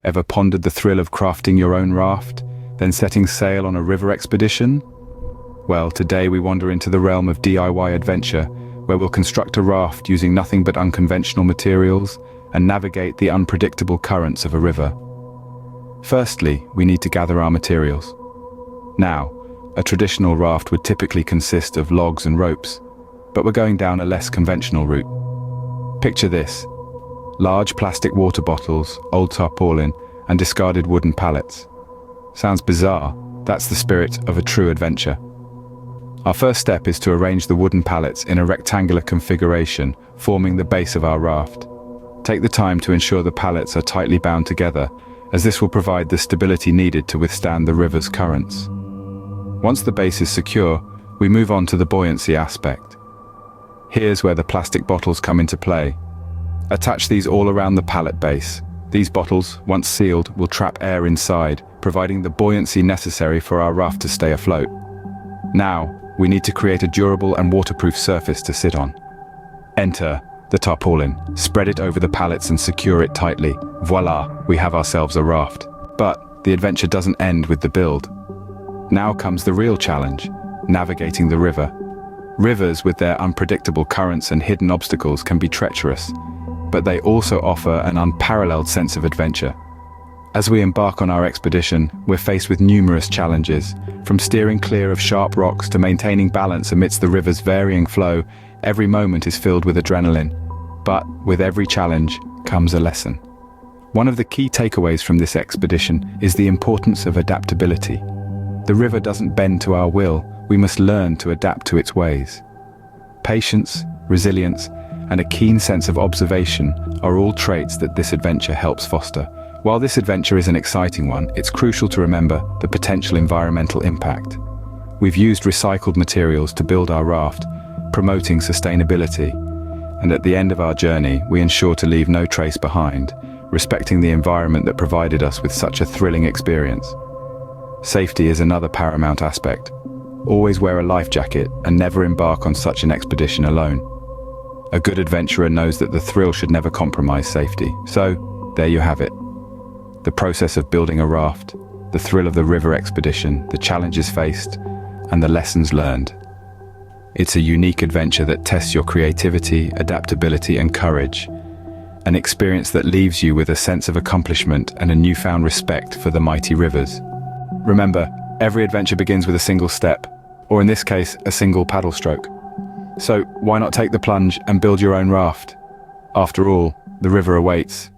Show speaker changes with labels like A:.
A: Ever pondered the thrill of crafting your own raft, then setting sail on a river expedition? Well, today we wander into the realm of DIY adventure, where we'll construct a raft using nothing but unconventional materials and navigate the unpredictable currents of a river. Firstly, we need to gather our materials. Now, a traditional raft would typically consist of logs and ropes, but we're going down a less conventional route. Picture this: large plastic water bottles, old tarpaulin, and discarded wooden pallets. Sounds bizarre. That's the spirit of a true adventure. Our first step is to arrange the wooden pallets in a rectangular configuration, forming the base of our raft. Take the time to ensure the pallets are tightly bound together, as this will provide the stability needed to withstand the river's currents. Once the base is secure, we move on to the buoyancy aspect. Here's where the plastic bottles come into play. Attach these all around the pallet base. These bottles, once sealed, will trap air inside, providing the buoyancy necessary for our raft to stay afloat. Now, we need to create a durable and waterproof surface to sit on. Enter the tarpaulin. Spread it over the pallets and secure it tightly. Voila, we have ourselves a raft. But the adventure doesn't end with the build. Now comes the real challenge: navigating the river. Rivers, with their unpredictable currents and hidden obstacles, can be treacherous, but they also offer an unparalleled sense of adventure. As we embark on our expedition, we're faced with numerous challenges. From steering clear of sharp rocks to maintaining balance amidst the river's varying flow, every moment is filled with adrenaline. But with every challenge comes a lesson. One of the key takeaways from this expedition is the importance of adaptability. The river doesn't bend to our will. We must learn to adapt to its ways. Patience, resilience, and a keen sense of observation are all traits that this adventure helps foster. While this adventure is an exciting one, it's crucial to remember the potential environmental impact. We've used recycled materials to build our raft, promoting sustainability. And at the end of our journey, we ensure to leave no trace behind, respecting the environment that provided us with such a thrilling experience. Safety is another paramount aspect. Always wear a life jacket and never embark on such an expedition alone. A good adventurer knows that the thrill should never compromise safety. So, there you have it. The process of building a raft, the thrill of the river expedition, the challenges faced, and the lessons learned. It's a unique adventure that tests your creativity, adaptability, and courage. An experience that leaves you with a sense of accomplishment and a newfound respect for the mighty rivers. Remember, every adventure begins with a single step, or in this case, a single paddle stroke. So why not take the plunge and build your own raft? After all, the river awaits,